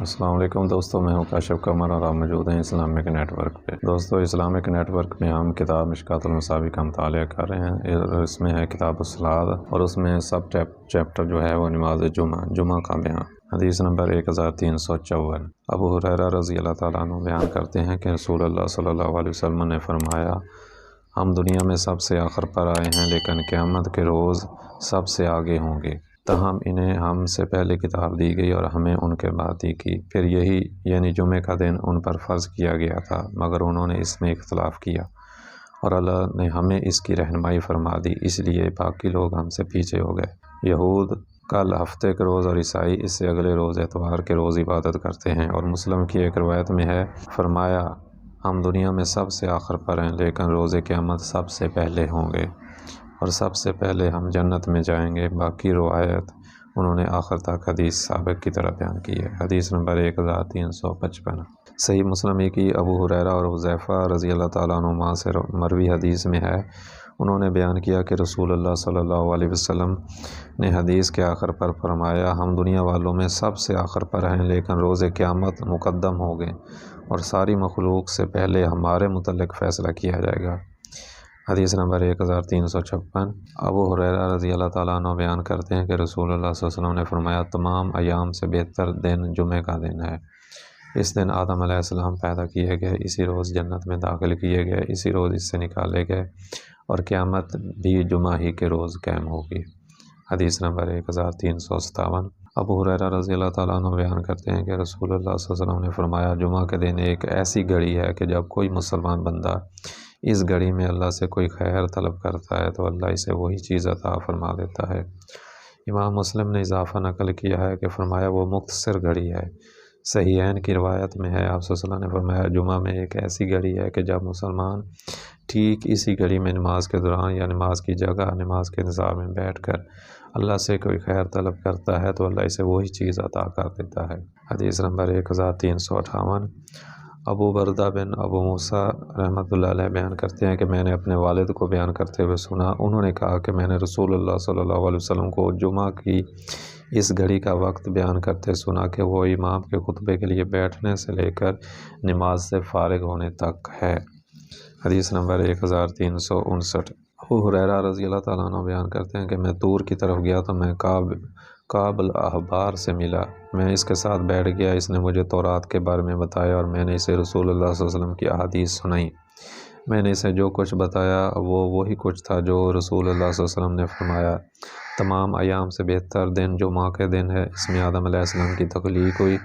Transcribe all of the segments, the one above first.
السلام علیکم دوستوں، میں ہوں کاشف قمر اور آپ موجود ہیں اسلامک نیٹ ورک پہ۔ دوستوں، اسلامک نیٹ ورک میں ہم کتاب مشکوٰۃ المصابیح کا مطالعہ کر رہے ہیں۔ اس میں ہے کتاب الصلاۃ اور اس میں سب چیپٹر جو ہے وہ نماز جمعہ کا بیان۔ حدیث نمبر 1354۔ ابو ہریرہ رضی اللہ تعالیٰ عنہ بیان کرتے ہیں کہ رسول اللہ صلی اللہ علیہ وسلم نے فرمایا، ہم دنیا میں سب سے آخر پر آئے ہیں لیکن قیامت کے روز سب سے آگے ہوں گے۔ تاہم انہیں ہم سے پہلے کتاب دی گئی اور ہمیں ان کے بعد دی کی، پھر یہی یعنی جمعے کا دن ان پر فرض کیا گیا تھا، مگر انہوں نے اس میں اختلاف کیا اور اللہ نے ہمیں اس کی رہنمائی فرما دی، اس لیے باقی لوگ ہم سے پیچھے ہو گئے۔ یہود کل ہفتے کے روز اور عیسائی اس سے اگلے روز اتوار کے روز عبادت کرتے ہیں۔ اور مسلم کی ایک روایت میں ہے، فرمایا، ہم دنیا میں سب سے آخر پر ہیں لیکن روز قیامت سب سے پہلے ہوں گے اور سب سے پہلے ہم جنت میں جائیں گے۔ باقی روایت انہوں نے آخر تک حدیث سابق کی طرح بیان کی ہے۔ حدیث نمبر 1355۔ صحیح مسلم کی ابو ہریرہ اور حذیفہ رضی اللہ تعالیٰ عنہما سے مروی حدیث میں ہے، انہوں نے بیان کیا کہ رسول اللہ صلی اللہ علیہ وسلم نے حدیث کے آخر پر فرمایا، ہم دنیا والوں میں سب سے آخر پر ہیں لیکن روز قیامت مقدم ہو گئے اور ساری مخلوق سے پہلے ہمارے متعلق فیصلہ کیا جائے گا۔ حدیث نمبر 1356۔ ابو ہریرہ رضی اللہ تعالیٰ عنہ بیان کرتے ہیں کہ رسول اللہ صلی اللہ علیہ وسلم نے فرمایا، تمام ایام سے بہتر دن جمعہ کا دن ہے۔ اس دن آدم علیہ السلام پیدا کیے گئے، اسی روز جنت میں داخل کیے گئے، اسی روز اس سے نکالے گئے اور قیامت بھی جمعہ ہی کے روز قائم ہوگی۔ حدیث نمبر 1357۔ ابو ہریرہ رضی اللہ تعالیٰ عنہ بیان کرتے ہیں کہ رسول اللہ صلی اللہ علیہ وسلم نے فرمایا، جمعہ کے دن ایک ایسی گھڑی ہے کہ جب کوئی مسلمان بندہ اس گھڑی میں اللہ سے کوئی خیر طلب کرتا ہے تو اللہ اسے وہی چیز عطا فرما دیتا ہے۔ امام مسلم نے اضافہ نقل کیا ہے کہ فرمایا، وہ مختصر گھڑی ہے۔ صحیحین کی روایت میں ہے، آپ صلی اللہ علیہ وسلم نے فرمایا، جمعہ میں ایک ایسی گھڑی ہے کہ جب مسلمان ٹھیک اسی گھڑی میں نماز کے دوران یا نماز کی جگہ نماز کے انتظار میں بیٹھ کر اللہ سے کوئی خیر طلب کرتا ہے تو اللہ اسے وہی چیز عطا کر دیتا ہے۔ حدیث نمبر 1358۔ ابو بردہ بن ابو موسیٰ رحمۃ اللہ علیہ بیان کرتے ہیں کہ میں نے اپنے والد کو بیان کرتے ہوئے سنا، انہوں نے کہا کہ میں نے رسول اللہ صلی اللہ علیہ وسلم کو جمعہ کی اس گھڑی کا وقت بیان کرتے سنا کہ وہ امام کے خطبے کے لیے بیٹھنے سے لے کر نماز سے فارغ ہونے تک ہے۔ حدیث نمبر 1359۔ ابو ہریرہ رضی اللہ تعالیٰ عنہ بیان کرتے ہیں کہ میں طور کی طرف گیا تو میں کعب الاحبار سے ملا، میں اس کے ساتھ بیٹھ گیا، اس نے مجھے تورات کے بارے میں بتایا اور میں نے اسے رسول اللہ صلی اللہ علیہ وسلم کی احادیث سنائی۔ میں نے اسے جو کچھ بتایا وہ وہی کچھ تھا جو رسول اللہ صلی اللہ علیہ وسلم نے فرمایا۔ تمام ایام سے بہتر دن جمعہ کے دن ہے، اس میں آدم علیہ السلام کی تخلیق ہوئی،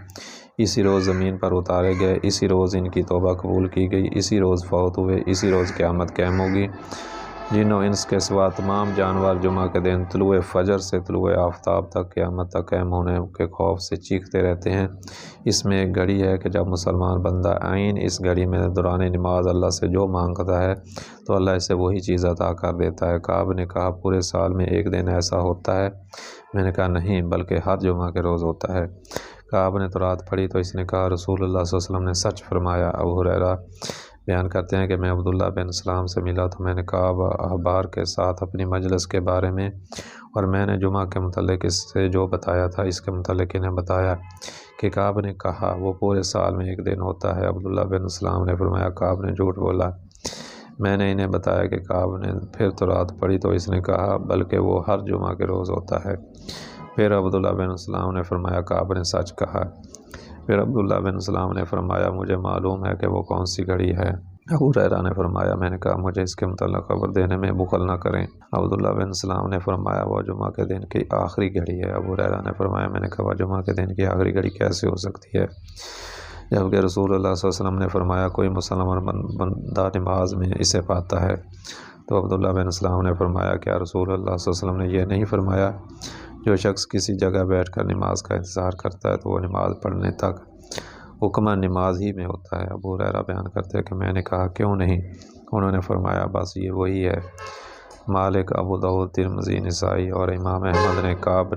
اسی روز زمین پر اتارے گئے، اسی روز ان کی توبہ قبول کی گئی، اسی روز فوت ہوئے، اسی روز قیامت قائم ہوگی۔ جن و انس کے سوا تمام جانور جمعہ کے دن طلوع فجر سے طلوع آفتاب تک قیامت تک قائم ہونے کے خوف سے چیختے رہتے ہیں۔ اس میں ایک گھڑی ہے کہ جب مسلمان بندہ عین اس گھڑی میں دوران نماز اللہ سے جو مانگتا ہے تو اللہ اسے وہی چیز عطا کر دیتا ہے۔ کعب نے کہا، پورے سال میں ایک دن ایسا ہوتا ہے؟ میں نے کہا نہیں، بلکہ ہر جمعہ کے روز ہوتا ہے۔ کعب نے تورات پڑھی تو اس نے کہا، رسول اللہ صلی اللہ علیہ وسلم نے سچ فرمایا۔ ابو ہریرہ بیان کرتے ہیں کہ میں عبداللہ بن سلام سے ملا تو میں نے کعب احبار کے ساتھ اپنی مجلس کے بارے میں اور میں نے جمعہ کے متعلق اس سے جو بتایا تھا اس کے متعلق انہیں بتایا کہ کعب نے کہا، وہ پورے سال میں ایک دن ہوتا ہے۔ عبداللہ بن سلام نے فرمایا، کعب نے جھوٹ بولا۔ میں نے انہیں بتایا کہ کعب نے پھر تورات پڑھی تو اس نے کہا، بلکہ وہ ہر جمعہ کے روز ہوتا ہے۔ پھر عبداللہ بن سلام نے فرمایا، کعب نے سچ کہا۔ پھر عبداللہ بن سلام نے فرمایا، مجھے معلوم ہے کہ وہ کون سی گھڑی ہے۔ ابو ہریرہ نے فرمایا، میں نے کہا، مجھے اس کے متعلق خبر دینے میں بخل نہ کریں۔ عبداللہ بن سلام نے فرمایا، وہ جمعہ کے دن کی آخری گھڑی ہے۔ ابو ہریرہ نے فرمایا، میں نے کہا، وہ جمعہ کے دن کی آخری گھڑی کیسے ہو سکتی ہے، جبکہ رسول اللہ صلی اللہ علیہ وسلم نے فرمایا، کوئی مسلمان بندہ نماز میں اسے پاتا ہے۔ تو عبداللہ بن سلام نے فرمایا، کیا رسول اللہ صلی اللہ علیہ وسلم نے یہ نہیں فرمایا، جو شخص کسی جگہ بیٹھ کر نماز کا انتظار کرتا ہے تو وہ نماز پڑھنے تک حکماً نماز ہی میں ہوتا ہے۔ ابو ہریرہ بیان کرتے ہیں کہ میں نے کہا، کیوں نہیں؟ انہوں نے فرمایا، بس یہ وہی ہے۔ مالک، ابو داؤد، ترمذی، نسائی اور امام احمد نے کعب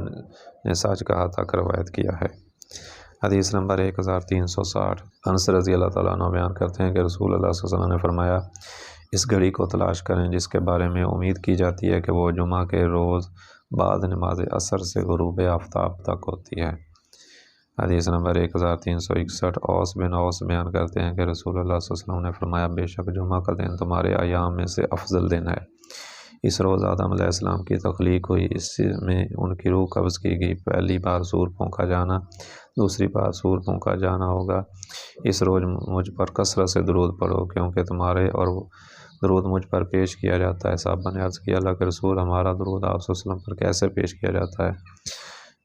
نے سچ کہا تک روایت کیا ہے۔ حدیث نمبر 1360۔ انس رضی اللہ تعالیٰ عنہ بیان کرتے ہیں کہ رسول اللہ صلی اللہ علیہ وسلم نے فرمایا، اس گھڑی کو تلاش کریں جس کے بارے میں امید کی جاتی ہے کہ وہ جمعہ کے روز بعد نماز عصر سے غروب آفتاب تک ہوتی ہے۔ حدیث نمبر 1361 اوس بن اوس بیان کرتے ہیں کہ رسول اللہ صلی اللہ علیہ وسلم نے فرمایا بے شک جمعہ کا دن تمہارے ایام میں سے افضل دن ہے۔ اس روز آدم علیہ السلام کی تخلیق ہوئی، اس میں ان کی روح قبض کی گئی۔ پہلی بار سور پھونکا جانا، دوسری بار سور پھونکا جانا ہوگا۔ اس روز مجھ پر کثرت سے درود پڑھو کیونکہ تمہارے اور درود مجھ پر پیش کیا جاتا ہے۔ صحابہ نے عرض کیا اللہ کے رسول ہمارا درود آپ صلی اللہ علیہ وسلم پر کیسے پیش کیا جاتا ہے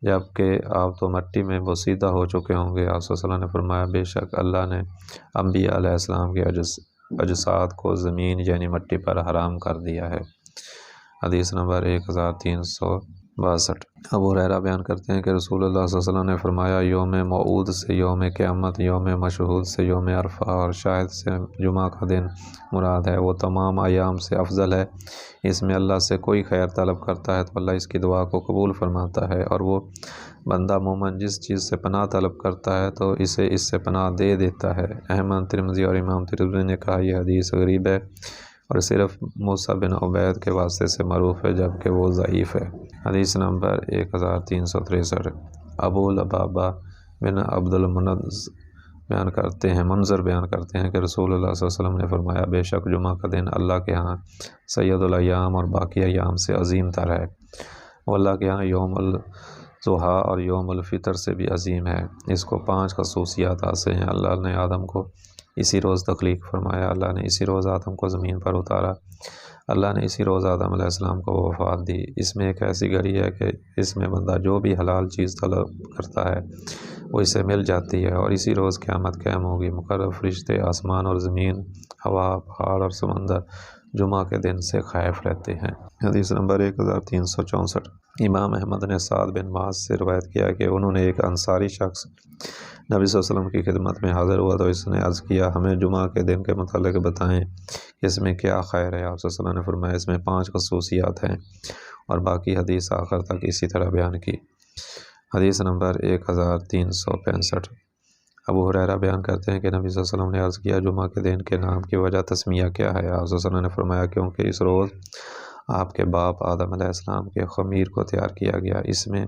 جبکہ آپ تو مٹی میں بوسیدہ ہو چکے ہوں گے؟ آپ صلی اللہ علیہ وسلم نے فرمایا بے شک اللہ نے انبیاء علیہ السلام کے اجساد کو زمین یعنی مٹی پر حرام کر دیا ہے۔ حدیث نمبر 1362 ابو ہریرہ بیان کرتے ہیں کہ رسول اللہ صلی اللہ علیہ وسلم نے فرمایا یوم موعود سے یوم قیامت، یوم مشہود سے یوم عرفہ اور شاہد سے جمعہ کا دن مراد ہے۔ وہ تمام ایام سے افضل ہے۔ اس میں اللہ سے کوئی خیر طلب کرتا ہے تو اللہ اس کی دعا کو قبول فرماتا ہے، اور وہ بندہ مومن جس چیز سے پناہ طلب کرتا ہے تو اسے اس سے پناہ دے دیتا ہے۔ احمد ترمذی اور امام ترمذی نے کہا یہ حدیث غریب ہے اور صرف موسیٰ بن عبید کے واسطے سے معروف ہے جبکہ وہ ضعیف ہے۔ حدیث نمبر 1363 ابو لبابہ بن عبد المنذر بیان کرتے ہیں کہ رسول اللہ صلی اللہ علیہ وسلم نے فرمایا بے شک جمعہ کا دن اللہ کے ہاں سید الایام اور باقی ایام سے عظیم تر ہے۔ وہ اللہ کے ہاں یوم الضحیٰ اور یوم الفطر سے بھی عظیم ہے۔ اس کو 5 خصوصیات حاصل ہیں۔ اللہ نے آدم کو اسی روز تخلیق فرمایا، اللہ نے اسی روز آدم کو زمین پر اتارا، اللہ نے اسی روز آدم علیہ السلام کو وفات دی۔ اس میں ایک ایسی گھڑی ہے کہ اس میں بندہ جو بھی حلال چیز طلب کرتا ہے وہ اسے مل جاتی ہے، اور اسی روز قیامت قائم ہوگی۔ مقرب فرشتے آسمان اور زمین، ہوا، پہاڑ اور سمندر جمعہ کے دن سے خائف رہتے ہیں۔ حدیث نمبر 1364 امام احمد نے سعد بن معاذ سے روایت کیا کہ انہوں نے ایک انصاری شخص نبی صلی اللہ علیہ وسلم کی خدمت میں حاضر ہوا تو اس نے عرض کیا ہمیں جمعہ کے دن کے متعلق بتائیں کہ اس میں کیا خیر ہے؟ آپ صلی اللہ علیہ وسلم نے فرمایا اس میں 5 خصوصیات ہیں، اور باقی حدیث آخر تک اسی طرح بیان کی۔ حدیث نمبر 1365 ابو ہریرہ بیان کرتے ہیں کہ نبی صلی اللہ علیہ وسلم نے عرض کیا جمعہ کے دن کے نام کی وجہ تسمیہ کیا ہے؟ آپ صلی اللہ علیہ وسلم نے فرمایا کیونکہ اس روز آپ کے باپ آدم علیہ السلام کے خمیر کو تیار کیا گیا۔ اس میں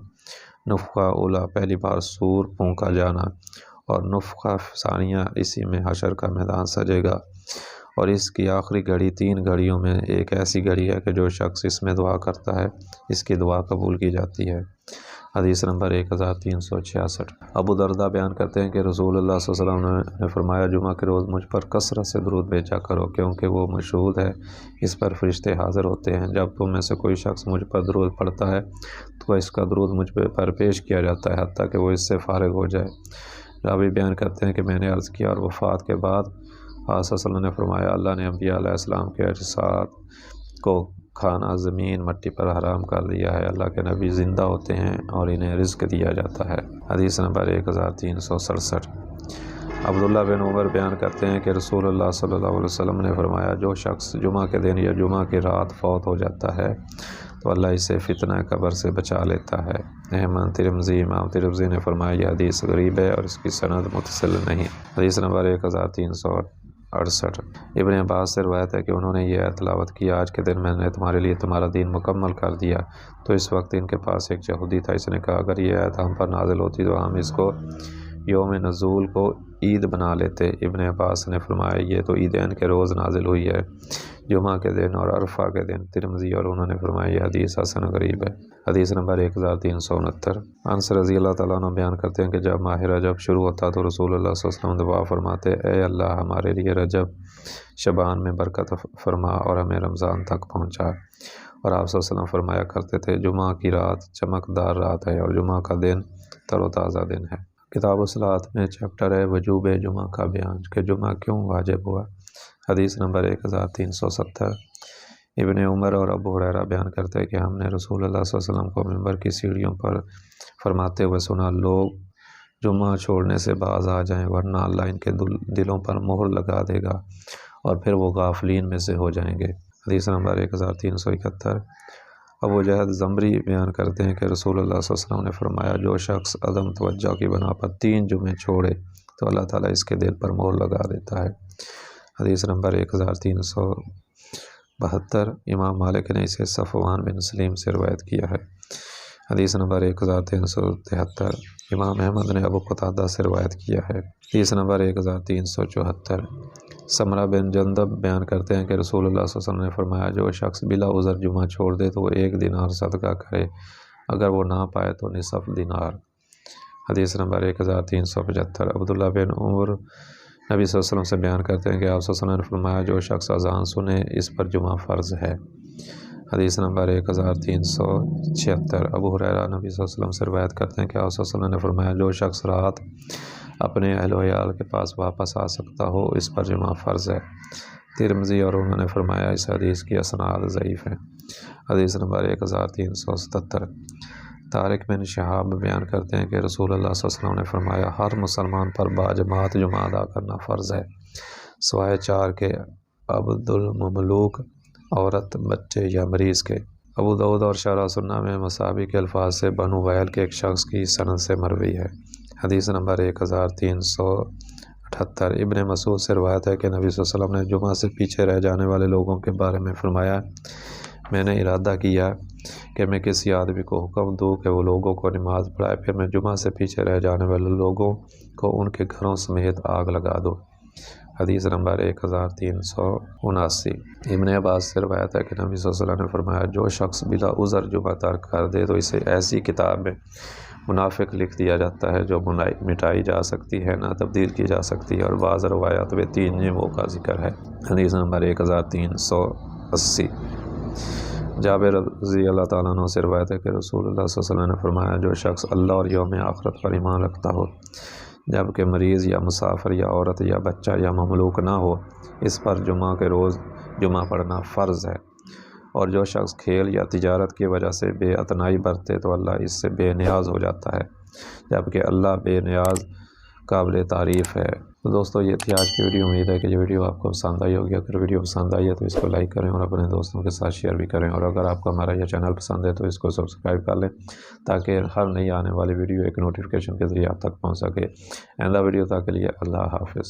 نفخہ اولا پہلی بار سور پھونکا جانا اور نفخہ ثانیہ اسی میں حشر کا میدان سجے گا، اور اس کی آخری گھڑی 3 گھڑیوں میں ایک ایسی گھڑی ہے کہ جو شخص اس میں دعا کرتا ہے اس کی دعا قبول کی جاتی ہے۔ حدیث نمبر 1366 ابو درداء بیان کرتے ہیں کہ رسول اللہ صلی اللہ علیہ وسلم نے فرمایا جمعہ کے روز مجھ پر کثرت سے درود بھیجا کرو کیونکہ وہ مشہود ہے، اس پر فرشتے حاضر ہوتے ہیں۔ جب تم میں سے کوئی شخص مجھ پر درود پڑھتا ہے تو اس کا درود مجھ پر پیش کیا جاتا ہے حتیٰ کہ وہ اس سے فارغ ہو جائے۔ راوی بیان کرتے ہیں کہ میں نے عرض کیا اور وفات کے بعد آپ صلی اللہ علیہ وسلم نے فرمایا اللہ نے انبیاء علیہ السلام کے اجساد کو کھانا زمین مٹی پر حرام کر دیا ہے۔ اللہ کے نبی زندہ ہوتے ہیں اور انہیں رزق دیا جاتا ہے۔ حدیث نمبر 1367 عبداللہ بن عمر بیان کرتے ہیں کہ رسول اللہ صلی اللہ علیہ وسلم نے فرمایا جو شخص جمعہ کے دن یا جمعہ کی رات فوت ہو جاتا ہے تو اللہ اسے فتنہ قبر سے بچا لیتا ہے۔ احمد ترمذی امام ترمذی نے فرمایا یہ حدیث غریب ہے اور اس کی سند متصل نہیں۔ حدیث نمبر 1368 ابن عباس سے روایت ہے کہ انہوں نے یہ تلاوت کی آج کے دن میں نے تمہارے لیے تمہارا دین مکمل کر دیا، تو اس وقت ان کے پاس ایک یہودی تھا۔ اس نے کہا اگر یہ آیت ہم پر نازل ہوتی تو ہم اس کو یوم نزول کو عید بنا لیتے۔ ابن عباس نے فرمایا یہ تو عیدین کے روز نازل ہوئی ہے، جمعہ کے دن اور عرفہ کے دن۔ ترمذی اور انہوں نے فرمایا یہ حدیث حسن غریب ہے۔ حدیث نمبر 1369 انس رضی اللہ تعالیٰ عنہ بیان کرتے ہیں کہ جب ماہ رجب شروع ہوتا تو رسول اللہ صلی اللہ علیہ وسلم دعا فرماتے اے اللہ ہمارے لیے رجب شعبان میں برکت فرما اور ہمیں رمضان تک پہنچا، اور آپ صلی اللہ علیہ وسلم فرمایا کرتے تھے جمعہ کی رات چمکدار رات ہے اور جمعہ کا دن تر و تازہ دن ہے۔ کتاب الصلاۃ میں چیپٹر ہے وجوب جمعہ کا بیان کہ جمعہ کیوں واجب ہوا۔ حدیث نمبر 1370 ابن عمر اور ابو ہریرہ بیان کرتے ہیں کہ ہم نے رسول اللہ صلی اللہ علیہ وسلم کو منبر کی سیڑھیوں پر فرماتے ہوئے سنا لوگ جمعہ چھوڑنے سے باز آ جائیں ورنہ اللہ ان کے دلوں پر مہر لگا دے گا اور پھر وہ غافلین میں سے ہو جائیں گے۔ حدیث نمبر 1371 ابو جہد زمری بیان کرتے ہیں کہ رسول اللہ صلی اللہ علیہ وسلم نے فرمایا جو شخص عدم توجہ کی بنا پر 3 جمعے چھوڑے تو اللہ تعالیٰ اس کے دل پر مہر لگا دیتا ہے۔ حدیث نمبر 1372 امام مالک نے اسے صفوان بن سلیم سے روایت کیا ہے۔ حدیث نمبر 1373 امام احمد نے ابو قتادہ سے روایت کیا ہے۔ حدیث نمبر 1374۔ سمرہ بن جندب بیان کرتے ہیں کہ رسول اللہ صلی اللہ علیہ وسلم نے فرمایا، جو شخص بلا عذر جمعہ چھوڑ دے تو وہ 1 دینار صدقہ کرے، اگر وہ نہ پائے تو نصف دینار۔ حدیث نمبر 1375۔ عبداللہ بن عمر نبی صلی اللہ علیہ وسلم سے بیان کرتے ہیں کہ آپ صلی اللہ علیہ وسلم نے فرمایا، جو شخص اذان سنے اس پر جمعہ فرض ہے۔ حدیث نمبر 1376۔ ابو ہریرہ نبی صلی اللہ علیہ وسلم سے روایت کرتے ہیں کہ آپ صلی اللہ علیہ وسلم نے فرمایا، جو شخص رات اپنے اہل و عیال کے پاس واپس آ سکتا ہو اس پر جمعہ فرض ہے۔ ترمذی اور انہوں نے فرمایا اس حدیث کی اسناد ضعیف ہیں۔ حدیث نمبر 1377۔ طارق بن شہاب بیان کرتے ہیں کہ رسول اللہ صلی اللہ علیہ وسلم نے فرمایا، ہر مسلمان پر باجماعت جمعہ ادا کرنا فرض ہے، سوائے 4 کے، عبد المملوک، عورت، بچے یا مریض کے۔ ابو داؤد اور شرح سنہ میں مصابی کے الفاظ سے بنو وائل کے ایک شخص کی سند سے مروی ہے۔ حدیث نمبر 1378۔ ابن مسعود سے روایت ہے کہ نبی صلی اللہ علیہ وسلم نے جمعہ سے پیچھے رہ جانے والے لوگوں کے بارے میں فرمایا، میں نے ارادہ کیا کہ میں کسی آدمی کو حکم دوں کہ وہ لوگوں کو نماز پڑھائے، پھر میں جمعہ سے پیچھے رہ جانے والے لوگوں کو ان کے گھروں سمیت آگ لگا دوں۔ حدیث نمبر 1379۔ ابن عباس سے روایت ہے کہ نبی صلی اللہ علیہ وسلم نے فرمایا، جو شخص بلا عذر جمعہ ترک کر دے تو اسے ایسی کتاب میں منافق لکھ دیا جاتا ہے جو مٹائی جا سکتی ہے نہ تبدیل کی جا سکتی ہے، اور بعض روایات میں 3 جمعوں کا ذکر ہے۔ حدیث نمبر 1380۔ جابر رضی اللہ تعالیٰ عنہ سے روایت ہے کہ رسول اللہ صلی اللہ علیہ وسلم نے فرمایا، جو شخص اللہ اور یوم آخرت پر ایمان رکھتا ہو جبکہ مریض یا مسافر یا عورت یا بچہ یا مملوک نہ ہو، اس پر جمعہ کے روز جمعہ پڑھنا فرض ہے، اور جو شخص کھیل یا تجارت کی وجہ سے بے اعتنائی برتے تو اللہ اس سے بے نیاز ہو جاتا ہے، جبکہ اللہ بے نیاز قابل تعریف ہے۔ تو دوستو یہ تھی آج کی ویڈیو۔ امید ہے کہ یہ ویڈیو آپ کو پسند آئی ہوگی۔ اگر ویڈیو پسند آئی ہے تو اس کو لائک کریں اور اپنے دوستوں کے ساتھ شیئر بھی کریں، اور اگر آپ کو ہمارا یہ چینل پسند ہے تو اس کو سبسکرائب کر لیں تاکہ ہر نئی آنے والی ویڈیو ایک نوٹیفیکیشن کے ذریعے آپ تک پہنچ سکے۔ آئندہ ویڈیو تک کے لیے اللہ حافظ۔